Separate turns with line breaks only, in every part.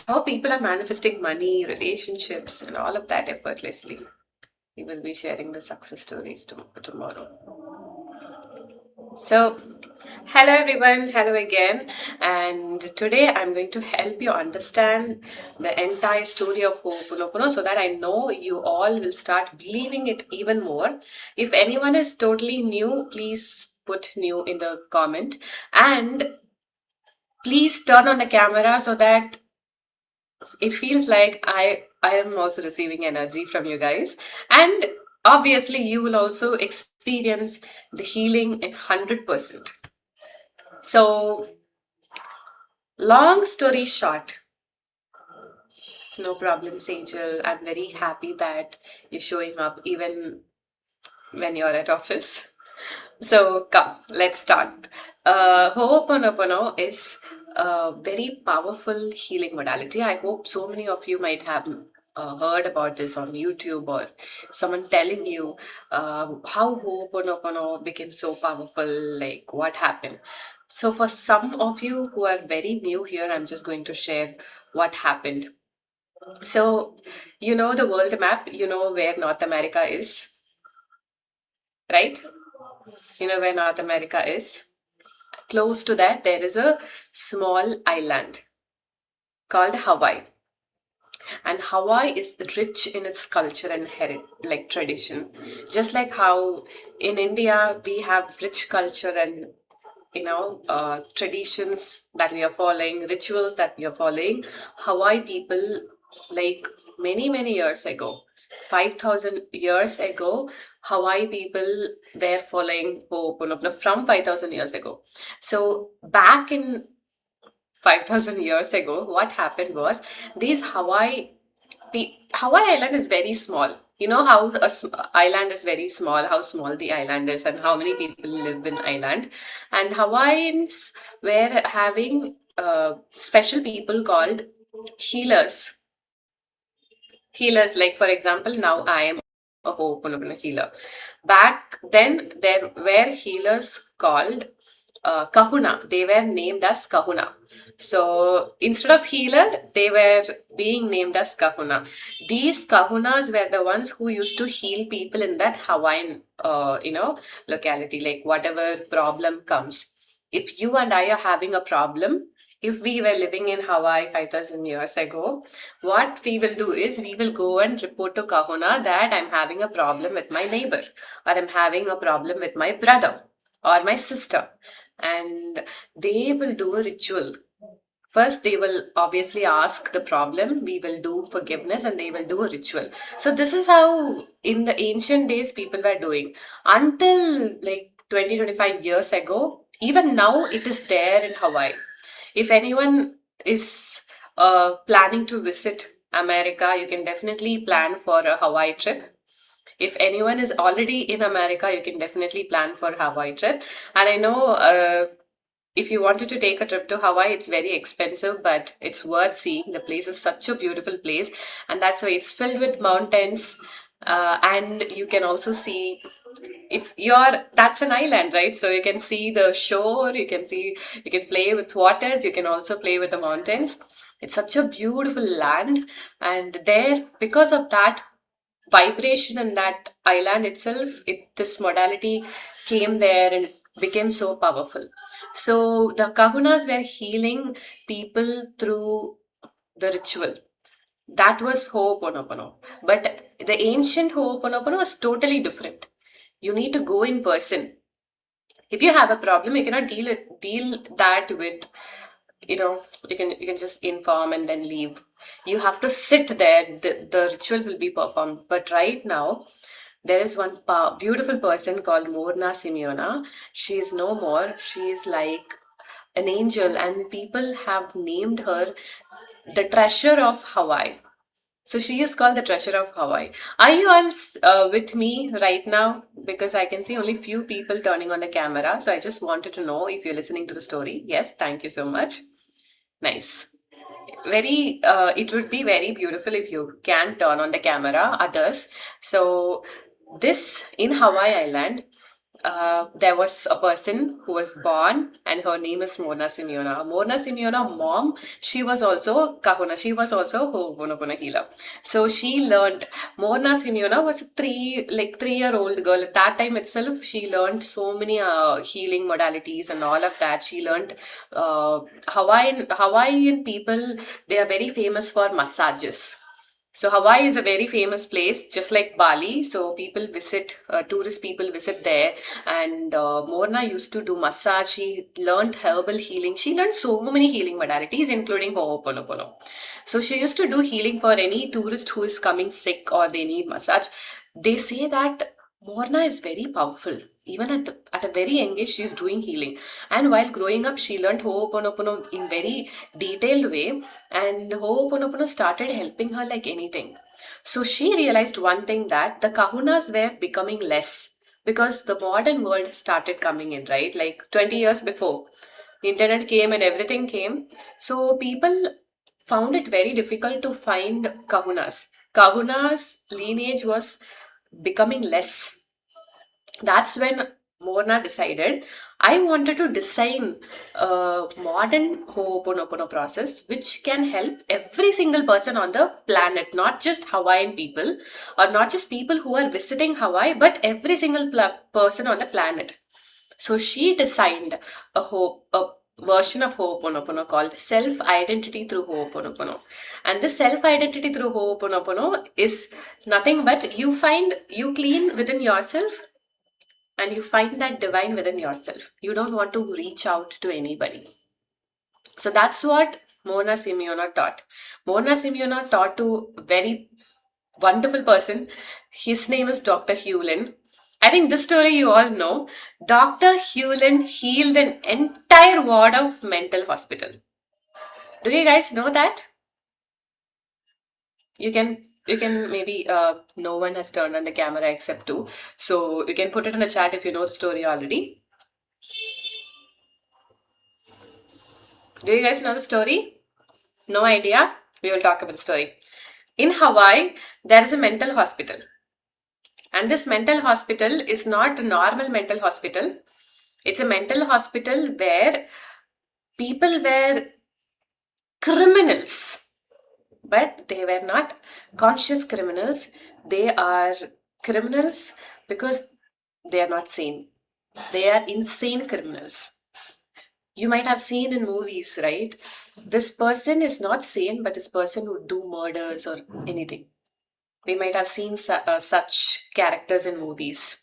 how people are manifesting money, relationships, and all of that effortlessly. We will be sharing the success stories tomorrow. So, hello everyone, hello again. And today I'm going to help you understand the entire story of Ho'oponopono so that I know you all will start believing it even more. If anyone is totally new, please put new in the comment. And please turn on the camera so that it feels like I am also receiving energy from you guys. And obviously you will also experience the healing in 100%. So, long story short, no problem, Sejal. I'm very happy that you're showing up even when you're at office. So come, let's start. Ho'oponopono is a very powerful healing modality. I hope so many of you might have heard about this on YouTube or someone telling you how Ho'oponopono became so powerful, like what happened. So for some of you who are very new here, I'm just going to share what happened. So you know the world map, you know where North America is, right? You know where North America is. Close to that, there is a small island called Hawaii. And Hawaii is rich in its culture and like tradition. Just like how in India we have rich culture and traditions that we are following, rituals that we are following. Hawaii people, like many years ago, 5,000 years ago, Hawaii people were following Ho'oponopono from 5,000 years ago. So back in 5,000 years ago, what happened was these Hawaii island is very small. You know how island is very small, how small the island is, and how many people live in island. And Hawaiians were having special people called healers. Healers, like for example, now I am a Ho'oponopono healer. Back then, there were healers called Kahuna. They were named as Kahuna. So instead of healer, they were being named as Kahuna. These Kahunas were the ones who used to heal people in that Hawaiian, locality. Like whatever problem comes, if you and I are having a problem, if we were living in Hawaii 5,000 years ago, what we will do is we will go and report to Kahuna that I'm having a problem with my neighbor, or I'm having a problem with my brother or my sister, and they will do a ritual. First, they will obviously ask the problem, we will do forgiveness, and they will do a ritual. So, this is how in the ancient days people were doing until like 20-25 years ago. Even now, it is there in Hawaii. If anyone is planning to visit America, you can definitely plan for a Hawaii trip. If anyone is already in America, you can definitely plan for a Hawaii trip. And I know if you wanted to take a trip to Hawaii, it's very expensive, but it's worth seeing. The place is such a beautiful place, and that's why it's filled with mountains. And you can also see that's an island, right? So you can see the shore, you can play with waters, you can also play with the mountains. It's such a beautiful land, and there, because of that vibration in that island itself, this modality came there and became so powerful. So the Kahunas were healing people through the ritual. That was Ho'oponopono. But the ancient Ho'oponopono was totally different. You need to go in person. If you have a problem, you cannot deal that with, you can just inform and then leave. You have to sit there. The ritual will be performed. But right now, there is one beautiful person called Morna Simeona. She is no more. She is like an angel, and people have named her the treasure of Hawaii. So she is called the treasure of Hawaii. Are you all with me right now? Because I can see only few people turning on the camera. So I just wanted to know if you're listening to the story. Yes, thank you so much. Nice. It would be very beautiful if you can turn on the camera, others. So this in Hawaii Island, there was a person who was born and her name is Morna Simeona. Morna Simeona mom, she was also Kahuna. She was also Ho'oponopono healer. So she learned, Morna Simeona was a 3-year-old girl. At that time itself, she learned so many healing modalities and all of that. She learned Hawaiian people, they are very famous for massages. So Hawaii is a very famous place, just like Bali. So people visit, tourist people visit there. And Morna used to do massage. She learned herbal healing. She learned so many healing modalities, including Ho'oponopono. So she used to do healing for any tourist who is coming sick or they need massage. They say that Morna is very powerful. Even at a very young age, she's doing healing. And while growing up, she learned Ho'oponopono in very detailed way, and Ho'oponopono started helping her like anything. So she realized one thing, that the kahunas were becoming less because the modern world started coming in, right? Like 20 years before, internet came and everything came. So people found it very difficult to find kahunas. Kahunas lineage was becoming less. That's when Morna decided, I wanted to design a modern Ho'oponopono process which can help every single person on the planet, not just Hawaiian people or not just people who are visiting Hawaii, but every single person on the planet. So she designed a version of Ho'oponopono called Self Identity through Ho'oponopono. And this self identity through Ho'oponopono is nothing but you clean within yourself and you find that divine within yourself. You don't want to reach out to anybody. So that's what Morna Simeona taught. Morna Simeona taught to a very wonderful person. His name is Dr. Hewlin. I think this story you all know. Dr. Hewlin healed an entire ward of mental hospital. Do you guys know that? You can maybe no one has turned on the camera except two. So you can put it in the chat if you know the story already. Do you guys know the story? No idea? We will talk about the story. In Hawaii, there is a mental hospital. And this mental hospital is not a normal mental hospital. It's a mental hospital where people were criminals, but they were not conscious criminals. They are criminals because they are not sane. They are insane criminals. You might have seen in movies, right? This person is not sane, but this person would do murders or anything. We might have seen such characters in movies.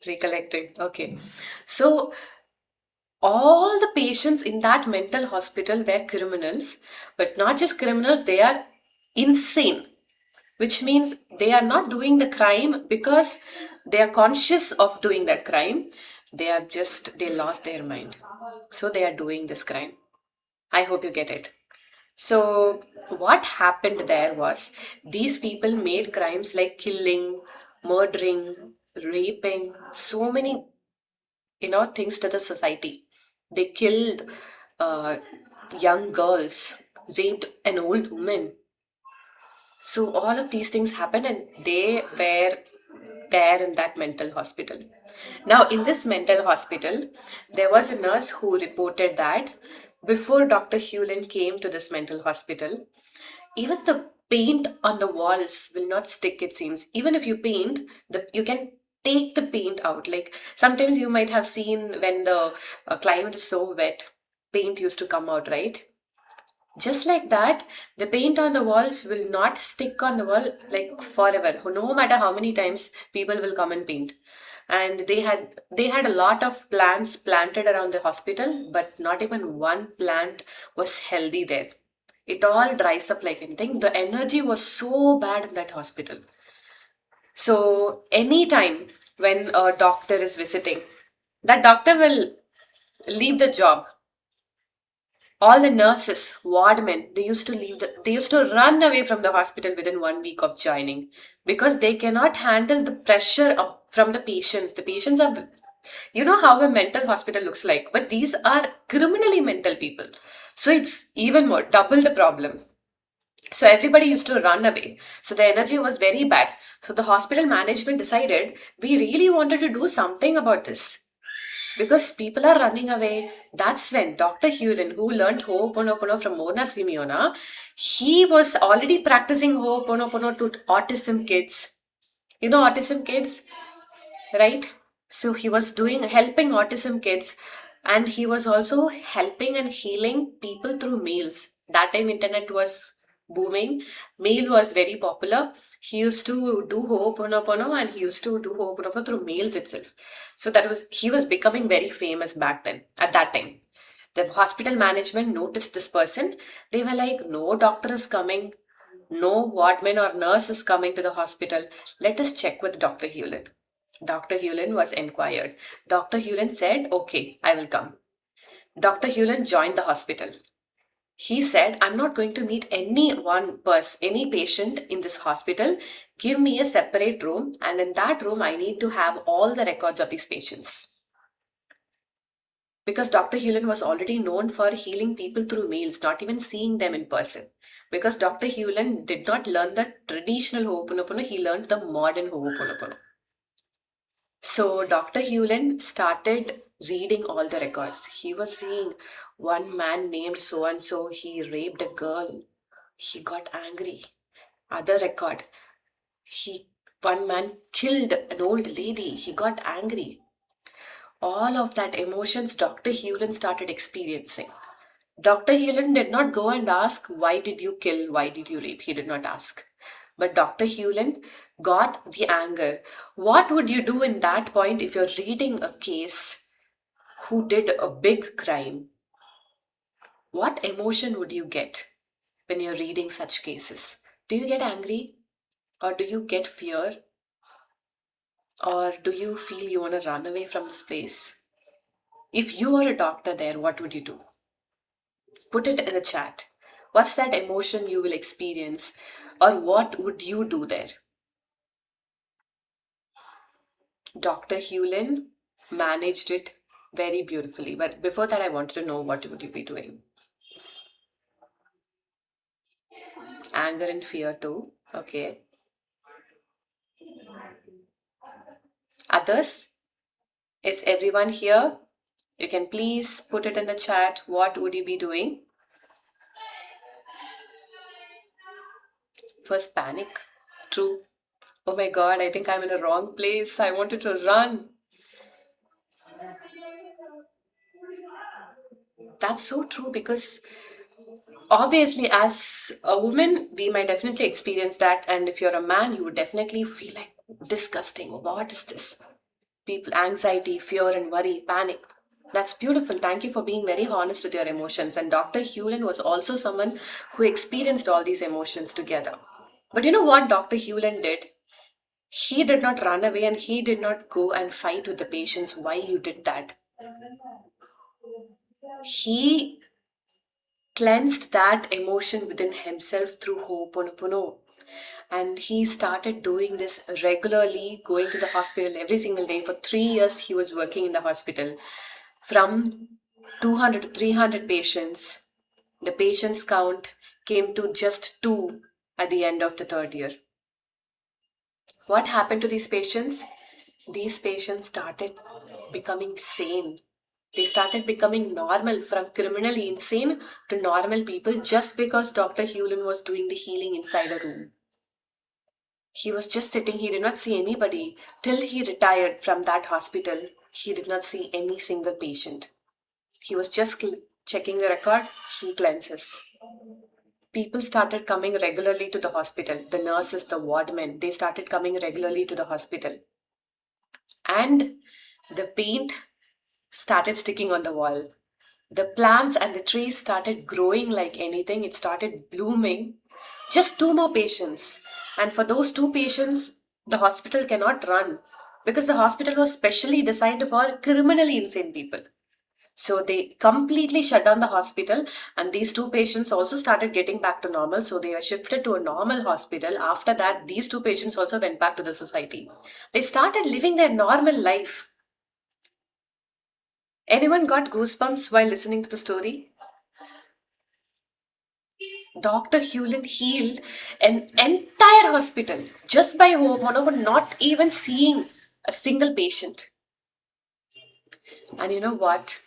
Recollecting. Okay. So, all the patients in that mental hospital were criminals, but not just criminals, they are insane, which means they are not doing the crime because they are conscious of doing that crime. They lost their mind. So, they are doing this crime. I hope you get it. So, what happened there was these people made crimes like killing, murdering, raping, so many, things to the society. They killed uh, young girls, raped an old woman. So, all of these things happened, and they were there in that mental hospital. Now, in this mental hospital, there was a nurse who reported that before Dr. Hewlin came to this mental hospital, even the paint on the walls will not stick, it seems. Even if you paint, you can take the paint out. Like sometimes you might have seen when the climate is so wet, paint used to come out, right? Just like that, the paint on the walls will not stick on the wall like forever. No matter how many times people will come and paint. And they had a lot of plants planted around the hospital, but not even one plant was healthy there. It all dries up like anything. The energy was so bad in that hospital. So anytime when a doctor is visiting, that doctor will leave the job. All the nurses, wardmen, they used to run away from the hospital within 1 week of joining because they cannot handle the pressure from the patients. The patients are, you know how a mental hospital looks like, but these are criminally mental people. So it's even more, double the problem. So everybody used to run away. So the energy was very bad. So the hospital management decided we really wanted to do something about this because people are running away. That's when Dr. Hewlin, who learned Ho'oponopono from Mona Simeona, he was already practicing Ho'oponopono to autism kids. You know autism kids, right? So he was doing helping autism kids, and he was also helping and healing people through meals. That time internet was booming, meal was very popular. He used to do Ho'oponopono, and he used to do Ho'oponopono through meals itself. So that was he was becoming very famous back then at that time. The hospital management noticed this person. They were like, no doctor is coming, no wardman or nurse is coming to the hospital. Let us check with Dr. Hewlin. Dr. Hewlin was inquired. Dr. Hewlin said, okay, I will come. Dr. Hewlin joined the hospital. He said, I'm not going to meet any one person, any patient in this hospital. Give me a separate room, and in that room, I need to have all the records of these patients. Because Dr. Hewlin was already known for healing people through meals, not even seeing them in person. Because Dr. Hewlin did not learn the traditional Ho'oponopono, he learned the modern Ho'oponopono. So Dr. Hewlin started reading all the records. He was seeing one man named so and so, he raped a girl. He got angry. Other record, he one man killed an old lady. He got angry. All of that emotions Dr. Hewlin started experiencing. Dr. Hewlin did not go and ask, why did you kill? Why did you rape? He did not ask. But Dr. Hewlin got the anger. What would you do in that point if you're reading a case who did a big crime? What emotion would you get when you're reading such cases? Do you get angry? Or do you get fear? Or do you feel you want to run away from this place? If you were a doctor there, what would you do? Put it in the chat. What's that emotion you will experience, or what would you do there? Dr. Hewlin managed it very beautifully. But before that, I wanted to know what would you be doing? Anger and fear too. Okay. Others? Is everyone here? You can please put it in the chat. What would you be doing? First, panic. True. Oh my god, I think I'm in a wrong place. I wanted to run. That's so true because obviously, as a woman, we might definitely experience that. And if you're a man, you would definitely feel like disgusting. What is this? People, anxiety, fear, and worry, panic. That's beautiful. Thank you for being very honest with your emotions. And Dr. Hewlin was also someone who experienced all these emotions together. But you know what Dr. Hewlin did? He did not run away and he did not go and fight with the patients why you did that. He cleansed that emotion within himself through Ho'oponopono. And he started doing this regularly, going to the hospital every single day. For 3 years, he was working in the hospital. From 200 to 300 patients, the patients count came to just two at the end of the third year. What happened to these patients? These patients started becoming sane. They started becoming normal, from criminally insane to normal people, just because Dr. Hewlin was doing the healing inside a room. He was just sitting, he did not see anybody. Till he retired from that hospital, he did not see any single patient. He was just checking the record, he cleanses. People started coming regularly to the hospital. The nurses, the wardmen, they started coming regularly to the hospital. And the paint started sticking on the wall. The plants and the trees started growing like anything. It started blooming. Just two more patients. And for those two patients, the hospital cannot run because the hospital was specially designed for criminally insane people. So they completely shut down the hospital, and these two patients also started getting back to normal. So they were shifted to a normal hospital. After that, these two patients also went back to the society. They started living their normal life. Anyone got goosebumps while listening to the story? Dr. Hewlett healed an entire hospital just by Ho'oponopono, not even seeing a single patient. And you know what?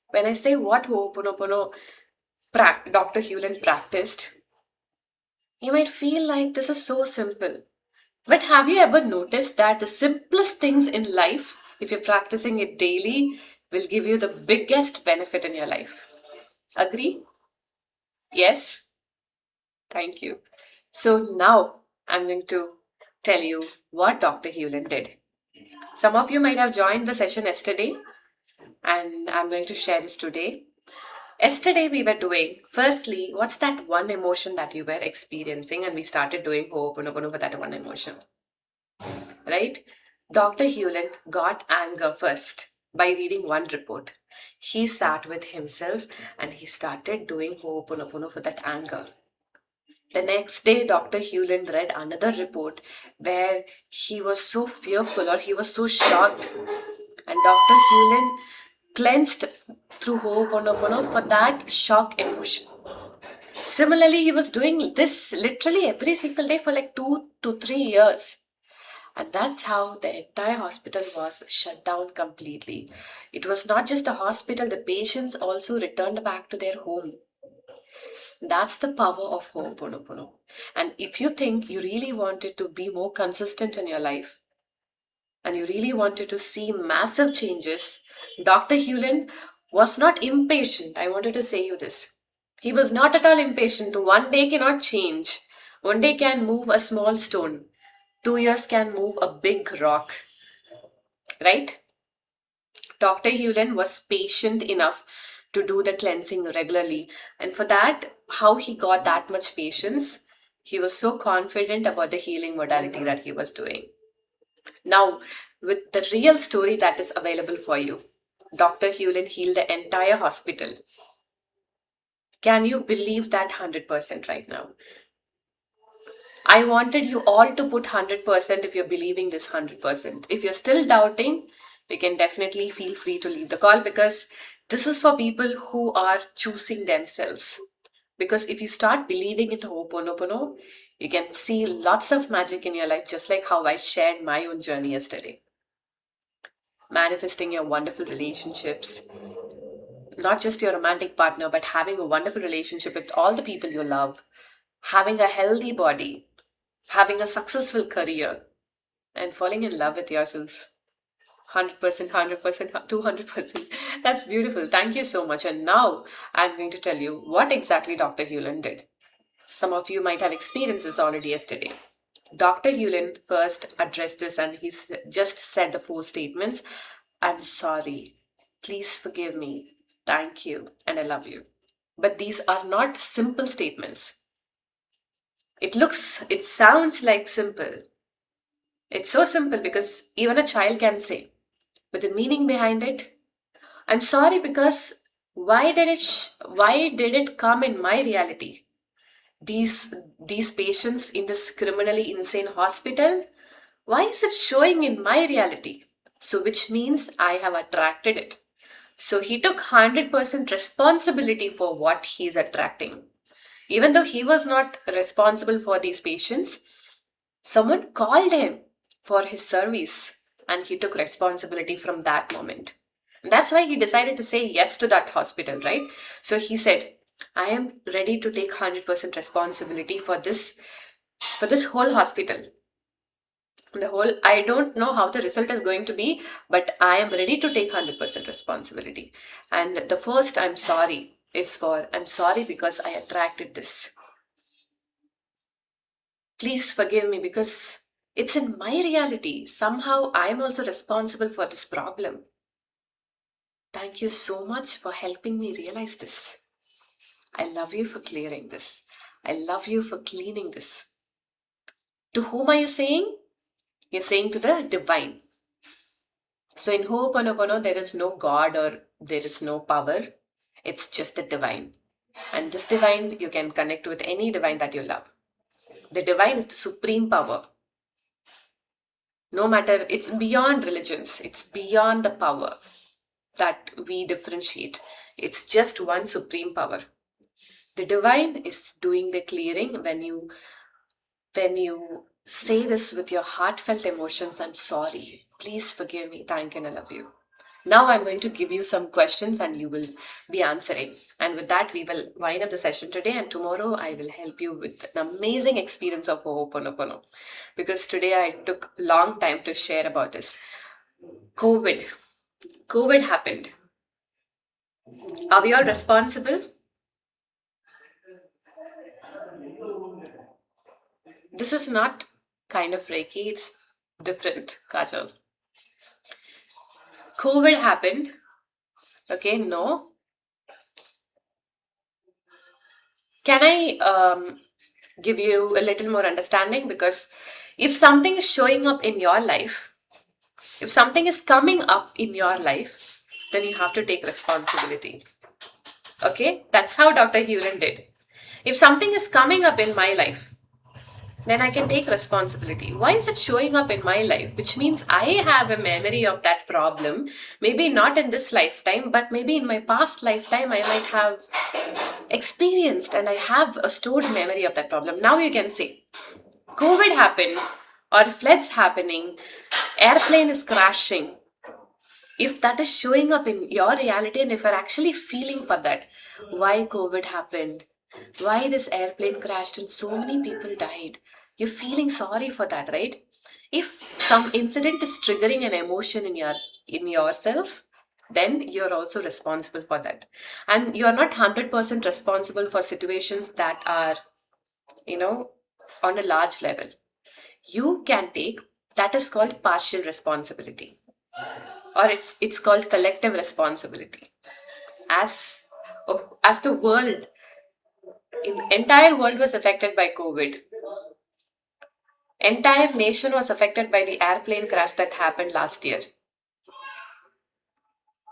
When I say what Ho'oponopono Dr. Hewlett practiced, you might feel like this is so simple. But have you ever noticed that the simplest things in life, if you're practicing it daily, will give you the biggest benefit in your life? Agree? Yes? Thank you. So now I'm going to tell you what Dr. Hewlett did. Some of you might have joined the session yesterday, and I'm going to share this today. Yesterday, we were doing, firstly, what's that one emotion that you were experiencing? And we started doing Ho'oponopono for that one emotion, right? Dr. Hewlett got anger first by reading one report. He sat with himself and he started doing Ho'oponopono for that anger. The next day, Dr. Hewlett read another report where he was so fearful or he was so shocked. And Dr. Hewlett cleansed through Ho'oponopono for that shock emotion. Similarly, he was doing this literally every single day for like 2 to 3 years. And that's how the entire hospital was shut down completely. It was not just a hospital, the patients also returned back to their home. That's the power of Ho'oponopono. And if you think you really wanted to be more consistent in your life and you really wanted to see massive changes, Dr. Hewlett was not impatient. I wanted to say you this. He was not at all impatient. One day cannot change. One day can move a small stone. 2 years can move a big rock. Right? Dr. Hewlett was patient enough to do the cleansing regularly. And for that, how he got that much patience, he was so confident about the healing modality that he was doing. Now, with the real story that is available for you, Dr. Hewlett healed the entire hospital. Can you believe that 100% right now? I wanted you all to put 100% if you're believing this 100%. If you're still doubting, we can definitely feel free to leave the call because this is for people who are choosing themselves. Because if you start believing in Ho'oponopono, you can see lots of magic in your life, just like how I shared my own journey yesterday. Manifesting your wonderful relationships, not just your romantic partner, but having a wonderful relationship with all the people you love, having a healthy body, having a successful career, and falling in love with yourself. 100%, 100%, 200%. That's beautiful. Thank you so much. And now I'm going to tell you what exactly Dr. Hewlett did. Some of you might have experienced this already yesterday. Dr. Hewlett first addressed this and he just said the 4 statements. I'm sorry. Please forgive me. Thank you. And I love you. But these are not simple statements. It sounds like simple. It's so simple because even a child can say. But the meaning behind it, I'm sorry because why did it come in my reality? These patients in this criminally insane hospital, why is it showing in my reality? So which means I have attracted it. So he took 100% responsibility for what he's attracting. Even though he was not responsible for these patients, someone called him for his service and he took responsibility from that moment. And that's why he decided to say yes to that hospital, right? So he said, I am ready to take 100% responsibility for this whole hospital. I don't know how the result is going to be, but I am ready to take 100% responsibility. And the first I'm sorry is for I'm sorry because I attracted this. Please forgive me because it's in my reality. Somehow I'm also responsible for this problem. Thank you so much for helping me realize this. I love you for clearing this. I love you for cleaning this. To whom are you saying? You're saying to the divine. So in Ho'oponopono, there is no God or there is no power. It's just the divine. And this divine, you can connect with any divine that you love. The divine is the supreme power. No matter, it's beyond religions, it's beyond the power that we differentiate. It's just one supreme power. The divine is doing the clearing when you say this with your heartfelt emotions. I'm sorry. Please forgive me. Thank you and I love you. Now I'm going to give you some questions and you will be answering. And with that, we will wind up the session today. And tomorrow, I will help you with an amazing experience of Ho'oponopono. Because today I took long time to share about this. COVID. COVID happened. Are we all responsible? This is not kind of Reiki, it's different, Kajal. COVID happened. Okay, no. Can I give you a little more understanding? Because if something is showing up in your life, if something is coming up in your life, then you have to take responsibility. Okay, that's how Dr. Hewlin did. If something is coming up in my life, then I can take responsibility. Why is it showing up in my life? Which means I have a memory of that problem. Maybe not in this lifetime, but maybe in my past lifetime, I might have experienced and I have a stored memory of that problem. Now you can say, COVID happened, or floods happening, airplane is crashing. If that is showing up in your reality and if you're actually feeling for that, why COVID happened, why this airplane crashed and so many people died, you're feeling sorry for that, right? If some incident is triggering an emotion in yourself, then you're also responsible for that. And you're not 100% responsible for situations that are, you know, on a large level. You can take, that is called partial responsibility, or it's called collective responsibility. As the world, entire world was affected by COVID. Entire nation was affected by the airplane crash that happened last year.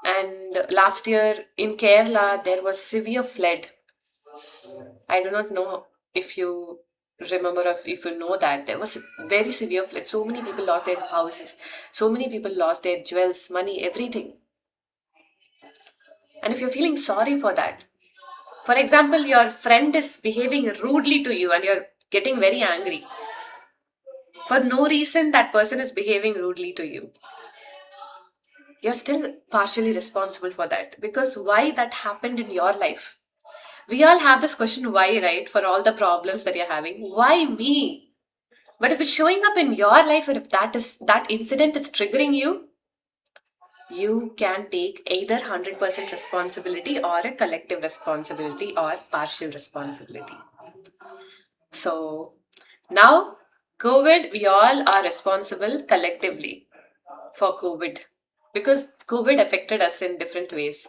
And last year in Kerala, there was severe flood. I do not know if you remember or if you know that. There was very severe flood. So many people lost their houses. So many people lost their jewels, money, everything. And if you're feeling sorry for that, for example, your friend is behaving rudely to you and you're getting very angry. For no reason, that person is behaving rudely to you. You're still partially responsible for that because why that happened in your life. We all have this question, why, right? For all the problems that you're having. Why me? But if it's showing up in your life or if that incident is triggering you, you can take either 100% responsibility or a collective responsibility or partial responsibility. So now, COVID, we all are responsible collectively for COVID because COVID affected us in different ways.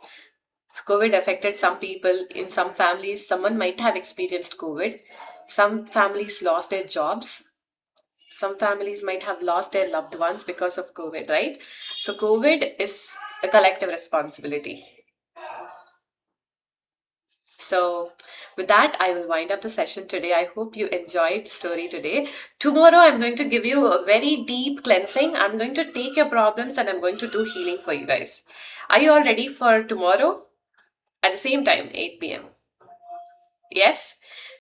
COVID affected some people in some families. Someone might have experienced COVID. Some families lost their jobs. Some families might have lost their loved ones because of COVID, right? So, COVID is a collective responsibility. So, with that, I will wind up the session today. I hope you enjoyed the story today. Tomorrow, I'm going to give you a very deep cleansing. I'm going to take your problems and I'm going to do healing for you guys. Are you all ready for tomorrow? At the same time, 8 p.m. Yes?